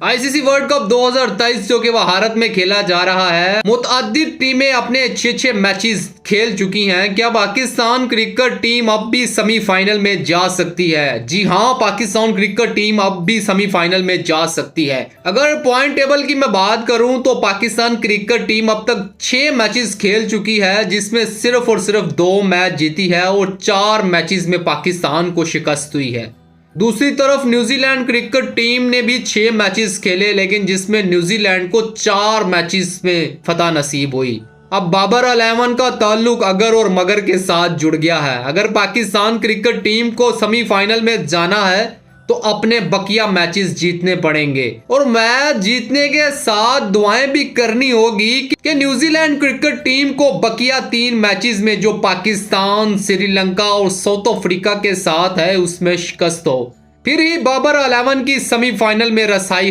ICC world cup 2023 जो कि भारत में खेला जा रहा है, मुतअद्दिद टीमें अपने अच्छे मैचेस खेल चुकी हैं। क्या पाकिस्तान क्रिकेट टीम अब भी सेमीफाइनल में जा सकती है? जी हां, पाकिस्तान क्रिकेट टीम अब भी सेमीफाइनल में जा सकती है। अगर पॉइंट टेबल की मैं बात करूं तो पाकिस्तान क्रिकेट टीम अब तक 6 मैचेस खेल चुकी है, जिसमें सिर्फ और सिर्फ 2 मैच जीती है और 4 मैचेस में पाकिस्तान को शिकस्त हुई है। दूसरी तरफ न्यूजीलैंड क्रिकेट टीम ने भी 6 मैचेस खेले, लेकिन जिसमें न्यूजीलैंड को 4 मैचेस में फतह नसीब हुई। अब बाबर 11 का ताल्लुक अगर और मगर के साथ जुड़ गया है। अगर पाकिस्तान क्रिकेट टीम को सेमीफाइनल में जाना है तो अपने बकिया मैचेस जीतने पड़ेंगे और मैच जीतने के साथ दुआएं भी करनी होगी कि न्यूजीलैंड क्रिकेट टीम को बकिया 3 मैचेस में जो पाकिस्तान, श्रीलंका और साउथ अफ्रीका के साथ है उसमें शिकस्त हो, फिर ही बाबर 11 की सेमीफाइनल में रसाई